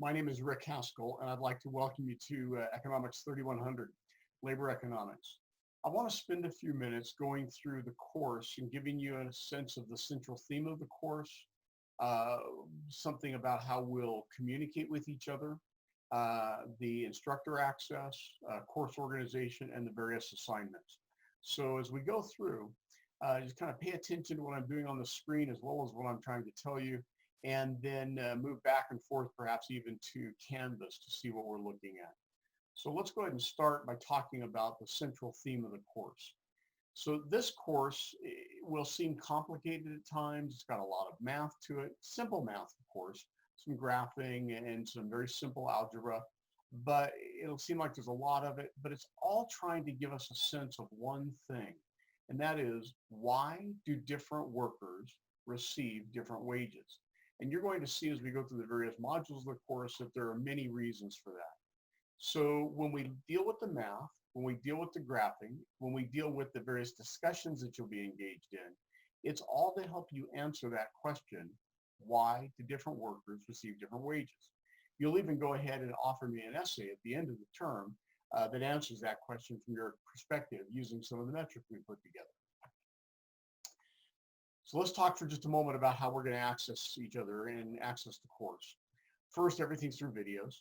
My name is Rick Haskell, and I'd like to welcome you to Economics 3100, Labor Economics. I want to spend a few minutes going through the course and giving you a sense of the central theme of the course, uh, something about how we'll communicate with each other, the instructor access, course organization, and the various assignments. So as we go through, just kind of pay attention to what I'm doing on the screen as well as what I'm trying to tell you, and then move back and forth, perhaps even to Canvas to see what we're looking at. So let's go ahead and start by talking about the central theme of the course. So this course will seem complicated at times. It's got a lot of math to it, simple math, of course, some graphing and some very simple algebra, but it'll seem like there's a lot of it, but it's all trying to give us a sense of one thing, and that is, why do different workers receive different wages? And you're going to see as we go through the various modules of the course that there are many reasons for that. So when we deal with the math, when we deal with the graphing, when we deal with the various discussions that you'll be engaged in, it's all to help you answer that question, why do different workers receive different wages? You'll even go ahead and offer me an essay at the end of the term that answers that question from your perspective using some of the metrics we put together. So let's talk for just a moment about how we're going to access each other and access the course. First, everything's through videos.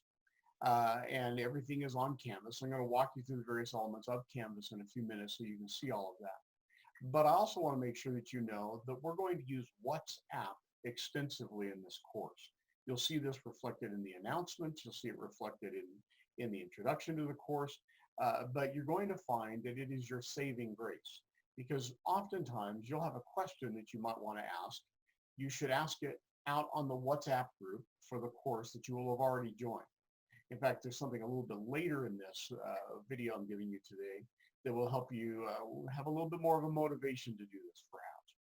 And everything is on Canvas. I'm going to walk you through the various elements of Canvas in a few minutes so you can see all of that. But I also want to make sure that you know that we're going to use WhatsApp extensively in this course. You'll see this reflected in the announcements. You'll see it reflected in the introduction to the course. But you're going to find that it is your saving grace, because oftentimes you'll have a question that you might want to ask. You should ask it out on the WhatsApp group for the course that you will have already joined. In fact, there's something a little bit later in this video I'm giving you today that will help you have a little bit more of a motivation to do this, perhaps.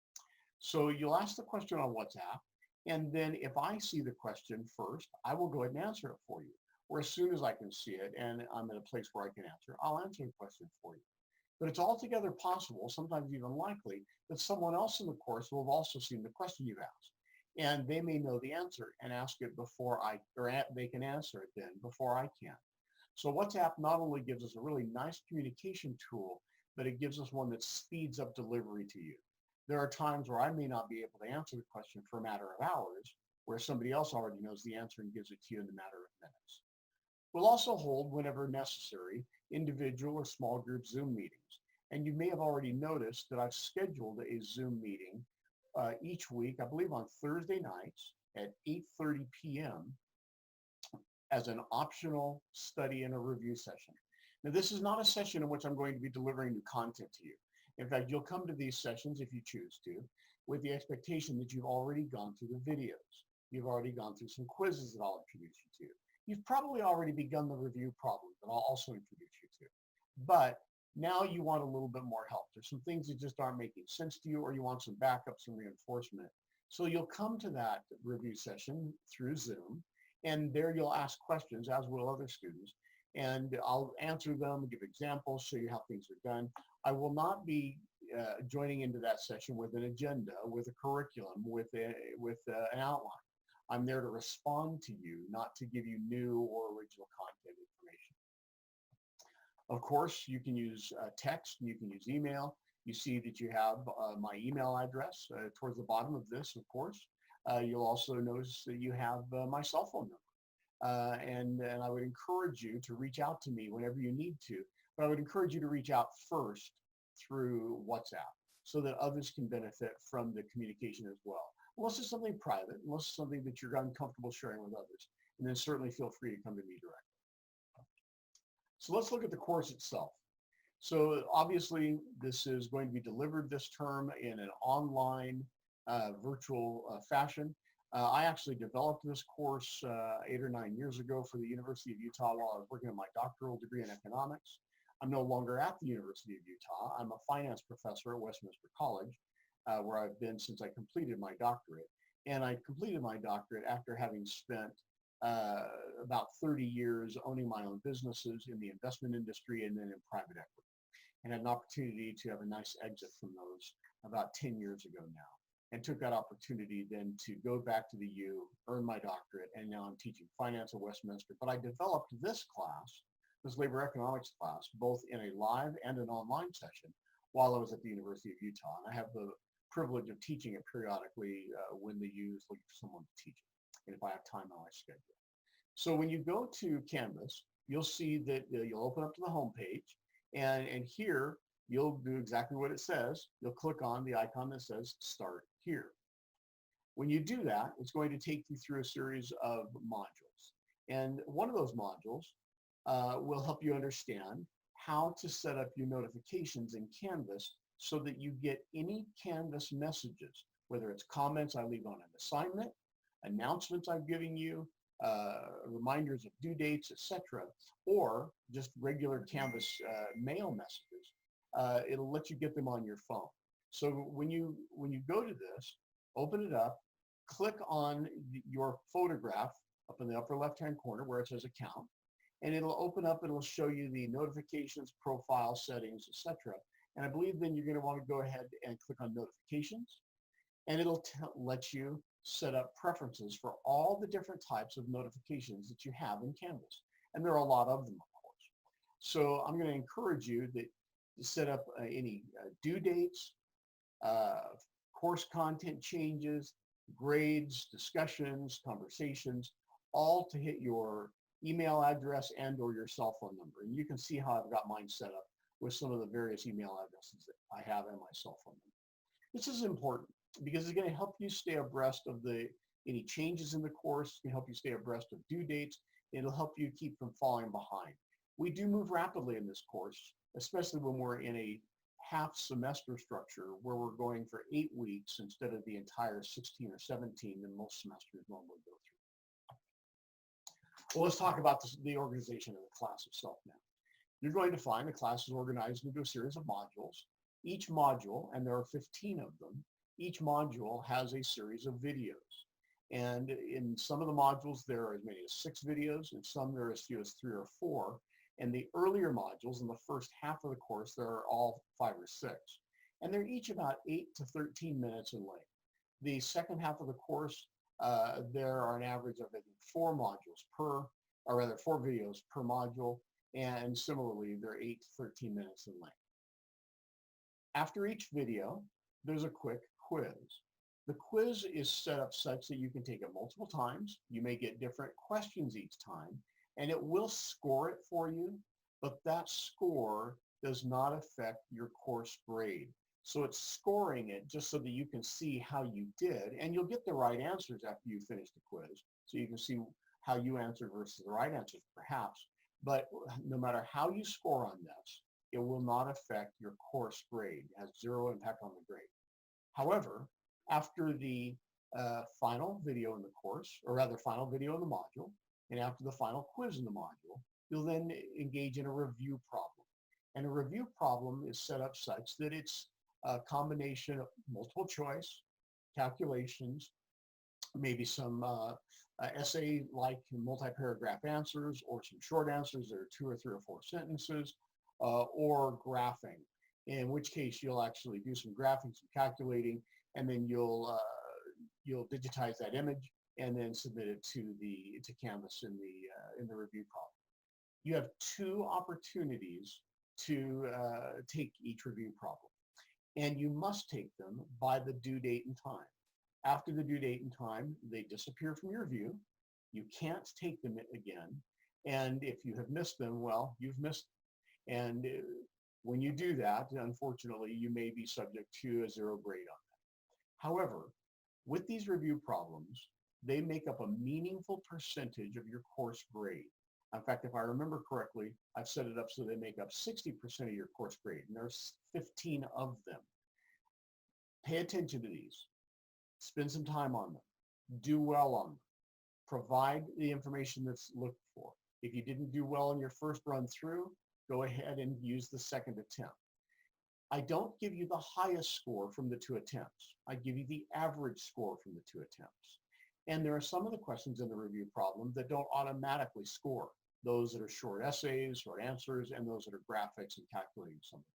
So you'll ask the question on WhatsApp, and then if I see the question first, I will go ahead and answer it for you. Or as soon as I can see it and I'm in a place where I can answer, I'll answer the question for you. But it's altogether possible, sometimes even likely, that someone else in the course will have also seen the question you've asked. And they may know the answer and ask it before they can answer it then before I can. So WhatsApp not only gives us a really nice communication tool, but it gives us one that speeds up delivery to you. There are times where I may not be able to answer the question for a matter of hours, where somebody else already knows the answer and gives it to you in a matter of minutes. We'll also hold, whenever necessary, individual or small group Zoom meetings. And you may have already noticed that I've scheduled a Zoom meeting each week, I believe on Thursday nights at 8:30 p.m. as an optional study and a review session. Now, this is not a session in which I'm going to be delivering new content to you. In fact, you'll come to these sessions, if you choose to, with the expectation that you've already gone through the videos. You've already gone through some quizzes that I'll introduce you to. You've probably already begun the review problem that I'll also introduce you to. But now you want a little bit more help. There's some things that just aren't making sense to you, or you want some backup, some reinforcement. So you'll come to that review session through Zoom, and there you'll ask questions, as will other students, and I'll answer them, give examples, show you how things are done. I will not be joining into that session with an agenda, with a curriculum, with an outline. I'm there to respond to you, not to give you new or original content information. Of course, you can use text, you can use email. You see that you have my email address towards the bottom of this, of course. You'll also notice that you have my cell phone number. And I would encourage you to reach out to me whenever you need to, but I would encourage you to reach out first through WhatsApp so that others can benefit from the communication as well. Unless it's something private, unless it's something that you're uncomfortable sharing with others, and then certainly feel free to come to me directly. So let's look at the course itself. So obviously, this is going to be delivered this term in an online virtual fashion. I actually developed this course 8 or 9 years ago for the University of Utah while I was working on my doctoral degree in economics. I'm no longer at the University of Utah. I'm a finance professor at Westminster College, where I've been since I completed my doctorate. And I completed my doctorate after having spent about 30 years owning my own businesses in the investment industry and then in private equity, and had an opportunity to have a nice exit from those about 10 years ago now. and took that opportunity then to go back to the U, earn my doctorate, and now I'm teaching finance at Westminster. But I developed this class, this labor economics class, both in a live and an online session while I was at the University of Utah. And I have the privilege of teaching it periodically when the U is looking for someone to teach it, and if I have time on my schedule. So when you go to Canvas, you'll see that you'll open up to the home page, and here you'll do exactly what it says. You'll click on the icon that says Start Here. When you do that, it's going to take you through a series of modules. And one of those modules will help you understand how to set up your notifications in Canvas so that you get any Canvas messages, whether it's comments I leave on an assignment, announcements I'm giving you, reminders of due dates, etc., or just regular Canvas mail messages. It'll let you get them on your phone. So when you go to this, open it up, click on your photograph up in the upper left-hand corner where it says Account, and it'll open up, it'll show you the notifications, profile settings, etc. And I believe then you're going to want to go ahead and click on Notifications, and it'll let you set up preferences for all the different types of notifications that you have in Canvas. And there are a lot of them, of course. So I'm going to encourage you to set up any due dates, course content changes, grades, discussions, conversations, all to hit your email address and or your cell phone number. And you can see how I've got mine set up with some of the various email addresses that I have and my cell phone number. This is important because it's going to help you stay abreast of any changes in the course. It can help you stay abreast of due dates. It'll help you keep from falling behind. We do move rapidly in this course, especially when we're in a half semester structure where we're going for 8 weeks instead of the entire 16 or 17 that most semesters normally go through. Well, let's talk about the organization of the class itself now. You're going to find the class is organized into a series of modules. Each module, and there are 15 of them, each module has a series of videos. And in some of the modules, there are as many as 6 videos, and some there are as few as 3 or 4. And the earlier modules in the first half of the course, there are all 5 or 6. And they're each about 8 to 13 minutes in length. The second half of the course, there are an average of, I think, 4 videos per module. And similarly, they're 8 to 13 minutes in length. After each video, there's a quick quiz. The quiz is set up such that you can take it multiple times. You may get different questions each time, and it will score it for you, but that score does not affect your course grade. So it's scoring it just so that you can see how you did, and you'll get the right answers after you finish the quiz. So you can see how you answered versus the right answers, perhaps. But no matter how you score on this, it will not affect your course grade. It has 0 impact on the grade. However, after the final video in the course, or rather final video in the module, and after the final quiz in the module, you'll then engage in a review problem. And a review problem is set up such that it's a combination of multiple choice, calculations, maybe some essay-like multi-paragraph answers, or some short answers that are 2 or 3 or 4 sentences, or graphing, in which case you'll actually do some graphing, some calculating, and then you'll digitize that image and then submit it to Canvas in the review problem. You have 2 opportunities to take each review problem, and you must take them by the due date and time. After the due date and time, they disappear from your view. You can't take them again, and if you have missed them, well, you've missed them. And when you do that, unfortunately, you may be subject to a 0 grade on that. However, with these review problems, they make up a meaningful percentage of your course grade. In fact, if I remember correctly, I've set it up so they make up 60% of your course grade, and there's 15 of them. Pay attention to these. Spend some time on them. Do well on them. Provide the information that's looked for. If you didn't do well in your first run through, go ahead and use the second attempt. I don't give you the highest score from the 2 attempts. I give you the average score from the 2 attempts. And there are some of the questions in the review problem that don't automatically score. Those that are short essays, short answers, and those that are graphics and calculating something.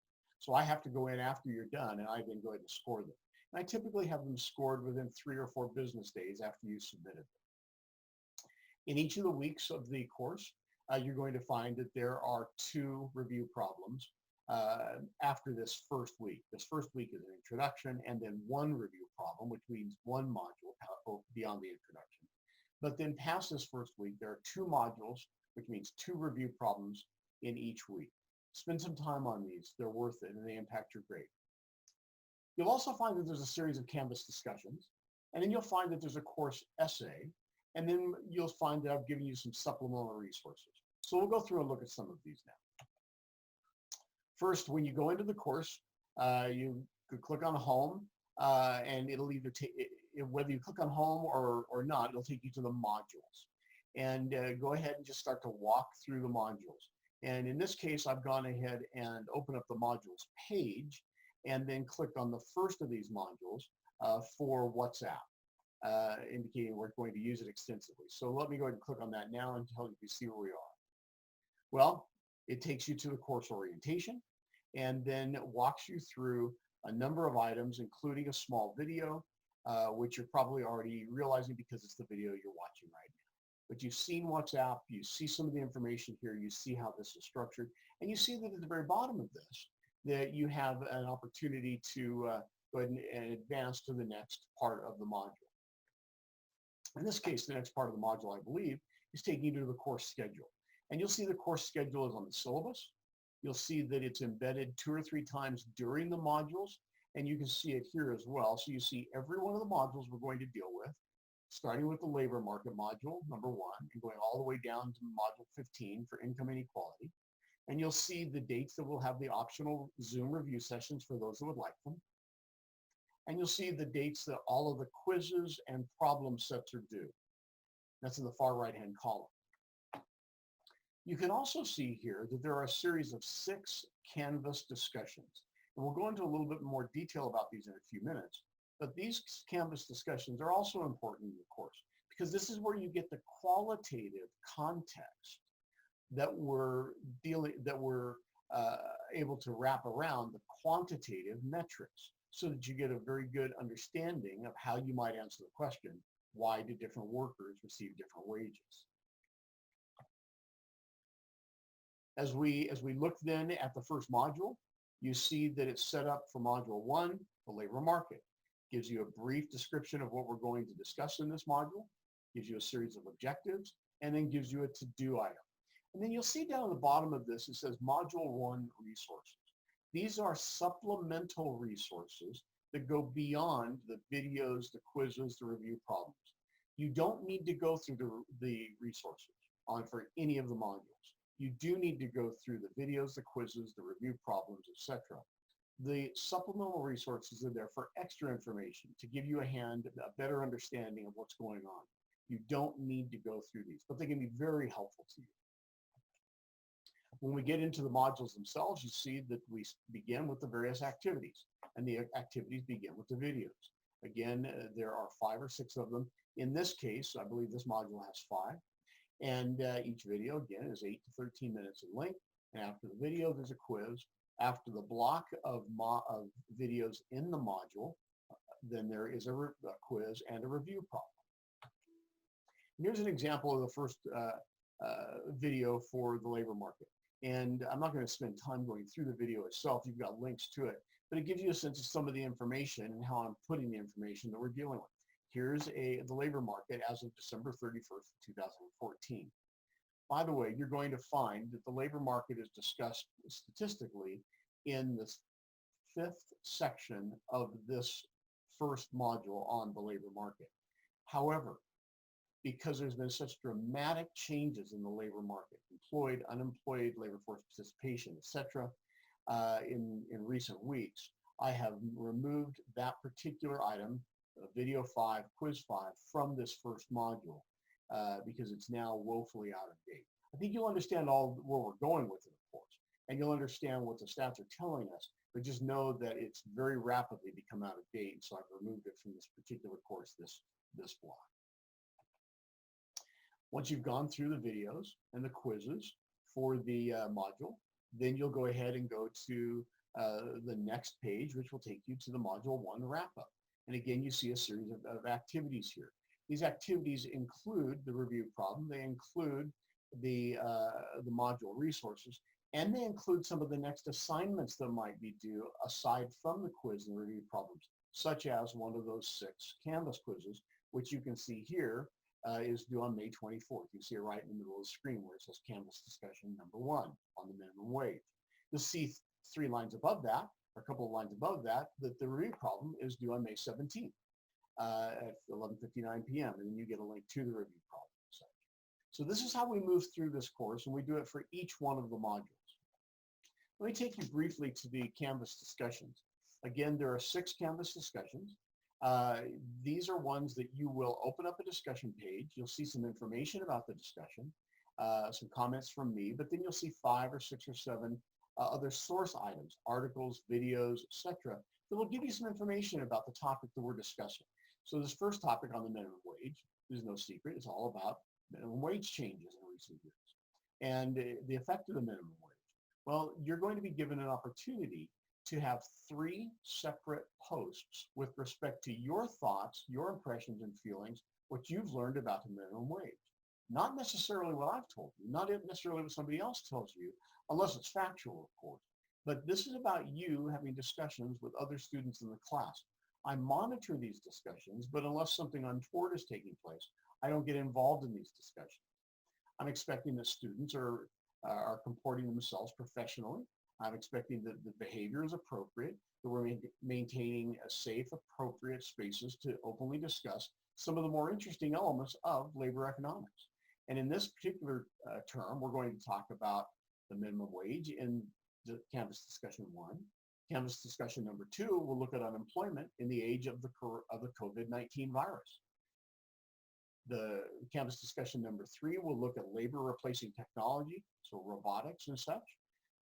So I have to go in after you're done, and I then go ahead and score them. And I typically have them scored within 3 or 4 business days after you submitted them. In each of the weeks of the course, you're going to find that there are 2 review problems after this first week. This first week is an introduction and then 1 review problem, which means 1 module beyond the introduction. But then past this first week, there are 2 modules, which means 2 review problems in each week. Spend some time on these. They're worth it and they impact your grade. You'll also find that there's a series of Canvas discussions, and then you'll find that there's a course essay, and then you'll find that I've given you some supplemental resources. So we'll go through and look at some of these now. First, when you go into the course, you could click on home, and it'll either take, whether you click on home or not, it'll take you to the modules. And go ahead and just start to walk through the modules. And in this case, I've gone ahead and opened up the modules page and then clicked on the first of these modules for WhatsApp, indicating we're going to use it extensively. So let me go ahead and click on that now until you can see where we are. Well, it takes you to the course orientation and then walks you through a number of items, including a small video, which you're probably already realizing because it's the video you're watching right now. But you've seen WhatsApp, you see some of the information here, you see how this is structured, and you see that at the very bottom of this, that you have an opportunity to go ahead and advance to the next part of the module. In this case, the next part of the module, I believe, is taking you to the course schedule. And you'll see the course schedule is on the syllabus. You'll see that it's embedded 2 or 3 times during the modules, and you can see it here as well. So you see every one of the modules we're going to deal with, starting with the labor market module, number 1, and going all the way down to module 15 for income inequality. And you'll see the dates that will have the optional Zoom review sessions for those that would like them. And you'll see the dates that all of the quizzes and problem sets are due. That's in the far right-hand column. You can also see here that there are a series of 6 Canvas discussions. And we'll go into a little bit more detail about these in a few minutes. But these Canvas discussions are also important in the course because this is where you get the qualitative context that we're able to wrap around the quantitative metrics so that you get a very good understanding of how you might answer the question, why do different workers receive different wages? As we look then at the first module, you see that it's set up for module 1, the labor market. Gives you a brief description of what we're going to discuss in this module, gives you a series of objectives, and then gives you a to-do item. And then you'll see down at the bottom of this, it says Module 1 resources. These are supplemental resources that go beyond the videos, the quizzes, the review problems. You don't need to go through the resources for any of the modules. You do need to go through the videos, the quizzes, the review problems, etc. The supplemental resources are there for extra information to give you a better understanding of what's going on. You don't need to go through these, but they can be very helpful to you. When we get into the modules themselves, you see that we begin with the various activities, and the activities begin with the videos. Again, there are 5 or 6 of them. In this case, I believe this module has 5, and each video, again, is 8 to 13 minutes in length, and after the video, there's a quiz. After the block of videos in the module, then there is a quiz and a review problem. And here's an example of the first video for the labor market. And I'm not going to spend time going through the video itself. You've got links to it, but it gives you a sense of some of the information and how I'm putting the information that we're dealing with. Here's the labor market as of December 31st, 2014. By the way, you're going to find that the labor market is discussed statistically in the 5th section of this first module on the labor market. However, because there's been such dramatic changes in the labor market, employed, unemployed, labor force participation, etc., in recent weeks, I have removed that particular item, video 5, quiz 5, from this first module because it's now woefully out of date. I think you'll understand where we're going with it, of course, and you'll understand what the stats are telling us, but just know that it's very rapidly become out of date, so I've removed it from this particular course, this block. Once you've gone through the videos and the quizzes for the module, then you'll go ahead and go to the next page, which will take you to the Module 1 wrap-up. And again, you see a series of activities here. These activities include the review problem, they include the module resources, and they include some of the next assignments that might be due aside from the quiz and review problems, such as one of those 6 Canvas quizzes, which you can see here is due on May 24th. You see it right in the middle of the screen where it says Canvas discussion number 1 on the minimum wage. You'll see 3 lines above that, or a couple of lines above that, that the review problem is due on May 17th at 11:59 p.m. And then you get a link to the review problem. So this is how we move through this course, and we do it for each one of the modules. Let me take you briefly to the Canvas discussions. Again, there are 6 Canvas discussions. These are ones that you will open up a discussion page. You'll see some information about the discussion, some comments from me, but then you'll see 5 or 6 or 7 other source items, articles, videos, etc., that will give you some information about the topic that we're discussing. So this first topic on the minimum wage is no secret. It's all about minimum wage changes in recent years and the effect of the minimum wage. Well, you're going to be given an opportunity to have 3 separate posts with respect to your thoughts, your impressions and feelings, what you've learned about the minimum wage. Not necessarily what I've told you, not necessarily what somebody else tells you, unless it's factual, of course. But this is about you having discussions with other students in the class. I monitor these discussions, but unless something untoward is taking place, I don't get involved in these discussions. I'm expecting that students are comporting themselves professionally. I'm expecting that the behavior is appropriate, that we're maintaining a safe, appropriate spaces to openly discuss some of the more interesting elements of labor economics. And in this particular term, we're going to talk about the minimum wage in the Canvas discussion 1. Canvas discussion number 2 will look at unemployment in the age of the COVID-19 virus. The Canvas discussion number 3 will look at labor replacing technology, so robotics and such.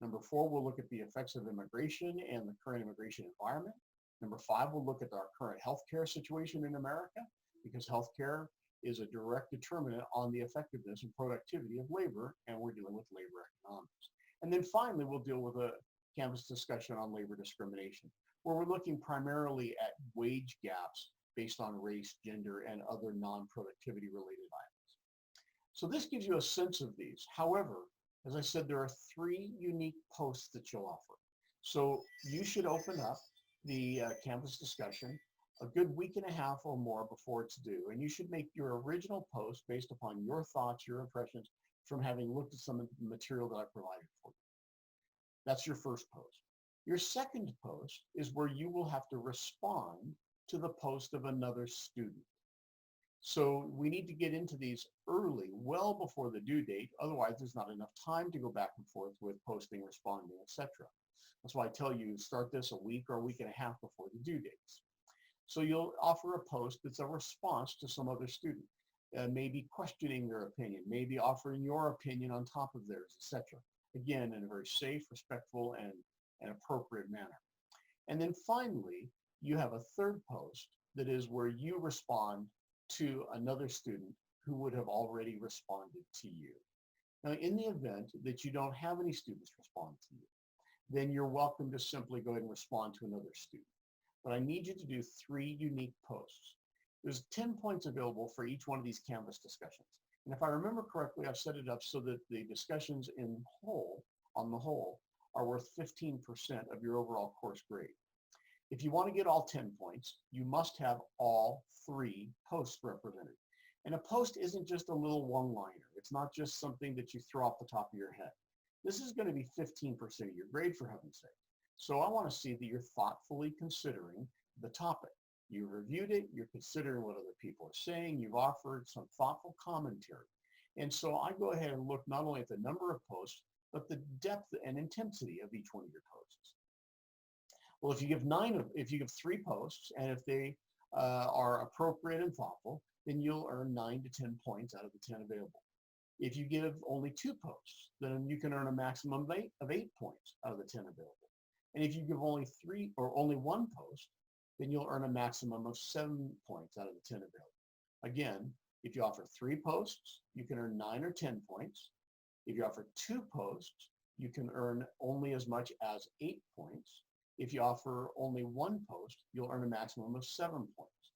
Number 4 will look at the effects of immigration and the current immigration environment. Number 5 will look at our current healthcare situation in America, because healthcare is a direct determinant on the effectiveness and productivity of labor, and we're dealing with labor economics. And then finally, we'll deal with a Canvas discussion on labor discrimination, where we're looking primarily at wage gaps based on race, gender, and other non-productivity related items. So this gives you a sense of these. However, as I said, there are 3 unique posts that you'll offer. So you should open up the Canvas discussion a good week and a half or more before it's due. And you should make your original post based upon your thoughts, your impressions from having looked at some of the material that I provided for you. That's your first post. Your second post is where you will have to respond to the post of another student. So we need to get into these early, well before the due date. Otherwise, there's not enough time to go back and forth with posting, responding, etc. That's why I tell you start this a week or a week and a half before the due dates. So you'll offer a post that's a response to some other student, maybe questioning their opinion, maybe offering your opinion on top of theirs, etc. Again, in a very safe, respectful, and appropriate manner. And then finally, you have a third post that is where you respond to another student who would have already responded to you. Now, in the event that you don't have any students respond to you, then you're welcome to simply go ahead and respond to another student. But I need you to do 3 unique posts. There's 10 points available for each one of these Canvas discussions. And if I remember correctly, I've set it up so that the discussions on the whole, are worth 15% of your overall course grade. If you want to get all 10 points, you must have all 3 posts represented. And a post isn't just a little one-liner. It's not just something that you throw off the top of your head. This is going to be 15% of your grade, for heaven's sake. So I want to see that you're thoughtfully considering the topic. You reviewed it, you're considering what other people are saying, you've offered some thoughtful commentary. And so I go ahead and look not only at the number of posts, but the depth and intensity of each one of your posts. Well, if you give 3 posts, and if they are appropriate and thoughtful, then you'll earn 9 to 10 points out of the 10 available. If you give only 2 posts, then you can earn a maximum of 8 points out of the 10 available. And if you give only 3 or only 1 post, then you'll earn a maximum of 7 points out of the 10 available. Again, if you offer 3 posts, you can earn 9 or 10 points. If you offer 2 posts, you can earn only as much as 8 points. If you offer only one post, you'll earn a maximum of 7 points.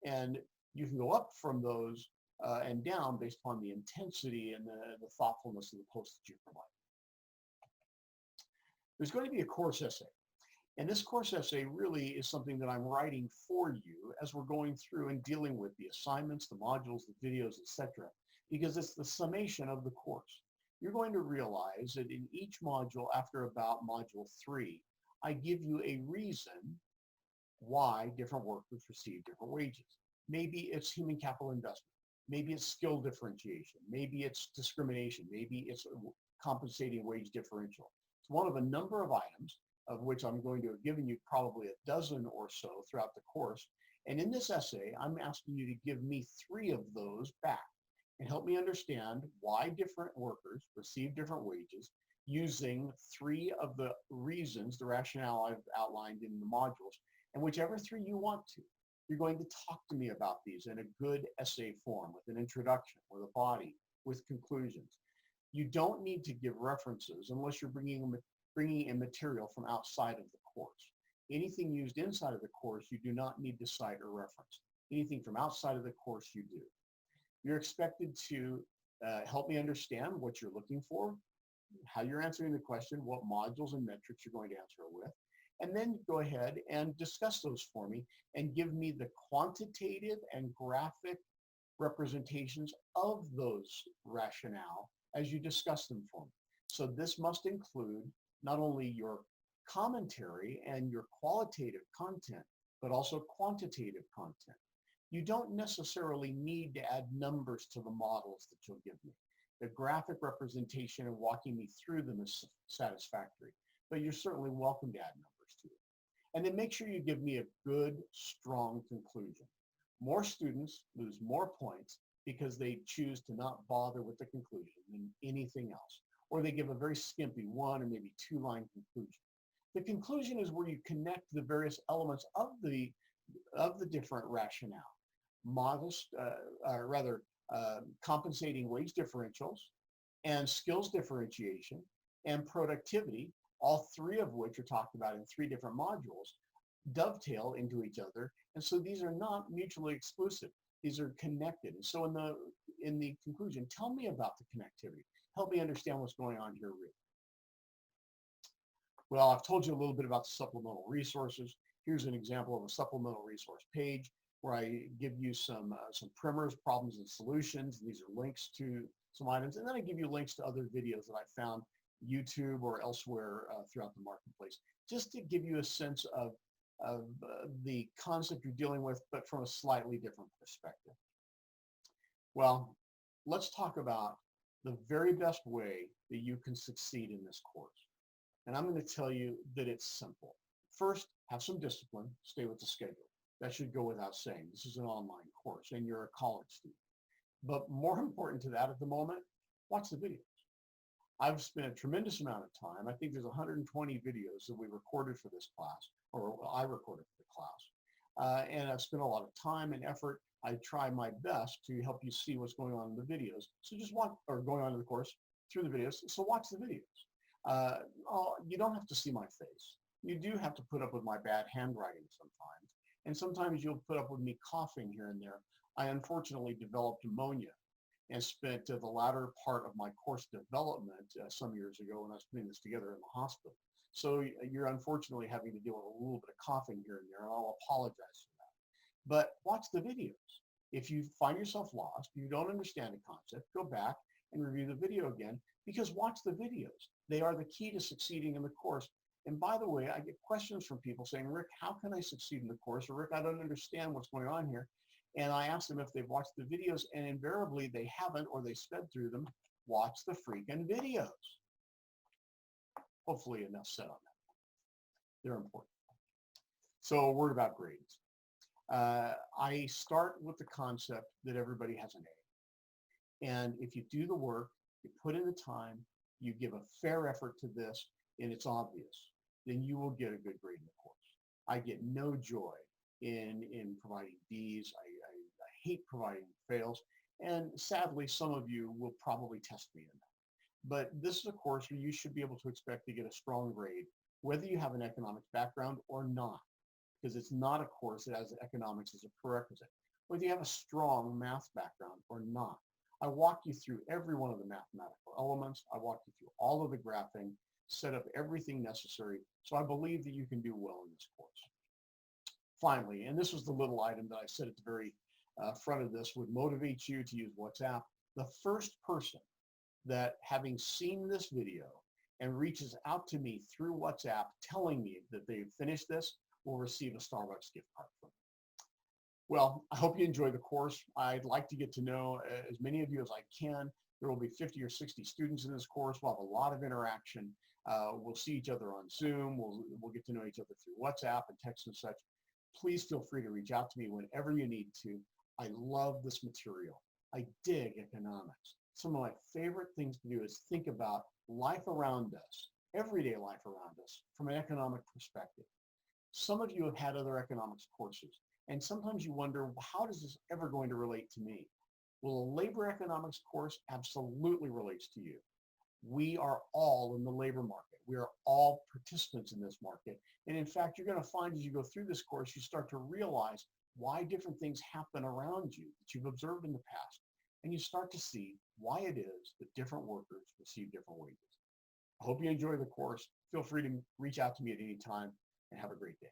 And you can go up from those and down based upon the intensity and the thoughtfulness of the post that you provide. There's going to be a course essay. And this course essay really is something that I'm writing for you as we're going through and dealing with the assignments, the modules, the videos, etc., because it's the summation of the course. You're going to realize that in each module, after about module 3, I give you a reason why different workers receive different wages. Maybe it's human capital investment. Maybe it's skill differentiation. Maybe it's discrimination. Maybe it's compensating wage differential. It's one of a number of items of which I'm going to have given you probably a dozen or so throughout the course. And in this essay, I'm asking you to give me 3 of those back and help me understand why different workers receive different wages using 3 of the reasons, the rationale I've outlined in the modules, and whichever 3 you want to. You're going to talk to me about these in a good essay form with an introduction, with a body, with conclusions. You don't need to give references unless you're bringing in material from outside of the course. Anything used inside of the course, you do not need to cite or reference. Anything from outside of the course, you do. You're expected to help me understand what you're looking for, how you're answering the question, what modules and metrics you're going to answer it with, and then go ahead and discuss those for me and give me the quantitative and graphic representations of those rationale as you discuss them for me. So this must include not only your commentary and your qualitative content, but also quantitative content. You don't necessarily need to add numbers to the models that you'll give me. The graphic representation and walking me through them is satisfactory, but you're certainly welcome to add numbers to it. And then make sure you give me a good, strong conclusion. More students lose more points because they choose to not bother with the conclusion than anything else, or they give a very skimpy 1 or maybe 2-line conclusion. The conclusion is where you connect the various elements of the different rationale. Compensating wage differentials and skills differentiation and productivity, all 3 of which are talked about in 3 different modules, dovetail into each other. And so these are not mutually exclusive. These are connected. And so in the conclusion, tell me about the connectivity. Help me understand what's going on here, really. Well, I've told you a little bit about the supplemental resources. Here's an example of a supplemental resource page where I give you some primers, problems, and solutions. These are links to some items. And then I give you links to other videos that I found YouTube or elsewhere throughout the marketplace, just to give you a sense of the concept you're dealing with, but from a slightly different perspective. Well, let's talk about the very best way that you can succeed in this course. And I'm going to tell you that it's simple. First, have some discipline, stay with the schedule. That should go without saying. This is an online course and you're a college student. But more important to that at the moment, watch the videos. I've spent a tremendous amount of time. I think there's 120 videos that we recorded for this class, or I recorded for the class. And I've spent a lot of time and effort. I try my best to help you see what's going on in the videos. So just watch, or going on in the course through the videos. So watch the videos. You don't have to see my face. You do have to put up with my bad handwriting sometimes. And sometimes you'll put up with me coughing here and there. I unfortunately developed pneumonia and spent the latter part of my course development some years ago when I was putting this together in the hospital. So you're unfortunately having to deal with a little bit of coughing here and there, and I'll apologize for that. But watch the videos. If you find yourself lost, you don't understand a concept, go back and review the video again, because watch the videos. They are the key to succeeding in the course. And by the way, I get questions from people saying, Rick, how can I succeed in the course? Or Rick, I don't understand what's going on here. And I ask them if they've watched the videos, and invariably they haven't, or they sped through them. Watch the freaking videos. Hopefully enough said on that. They're important. So a word about grades. I start with the concept that everybody has an A. And if you do the work, you put in the time, you give a fair effort to this, and it's obvious, then you will get a good grade in the course. I get no joy in providing Ds. I hate providing fails. And sadly, some of you will probably test me in that. But this is a course where you should be able to expect to get a strong grade whether you have an economics background or not, because it's not a course that has economics as a prerequisite, whether you have a strong math background or not. I walk you through every one of the mathematical elements. I walk you through all of the graphing, set up everything necessary. So I believe that you can do well in this course. Finally, and this was the little item that I said at the very front of this, would motivate you to use WhatsApp. The first person that, having seen this video and reaches out to me through WhatsApp telling me that they've finished this will receive a Starbucks gift card from me. Well, I hope you enjoy the course. I'd like to get to know as many of you as I can. There will be 50 or 60 students in this course. We'll have a lot of interaction. We'll see each other on Zoom. We'll get to know each other through WhatsApp and text and such. Please feel free to reach out to me whenever you need to. I love this material. I dig economics. Some of my favorite things to do is think about life around us, everyday life around us, from an economic perspective. Some of you have had other economics courses, and sometimes you wonder, how is this ever going to relate to me? Well, a labor economics course absolutely relates to you. We are all in the labor market. We are all participants in this market. And in fact, you're going to find as you go through this course, you start to realize why different things happen around you that you've observed in the past. And you start to see why it is that different workers receive different wages. I hope you enjoy the course. Feel free to reach out to me at any time, and have a great day.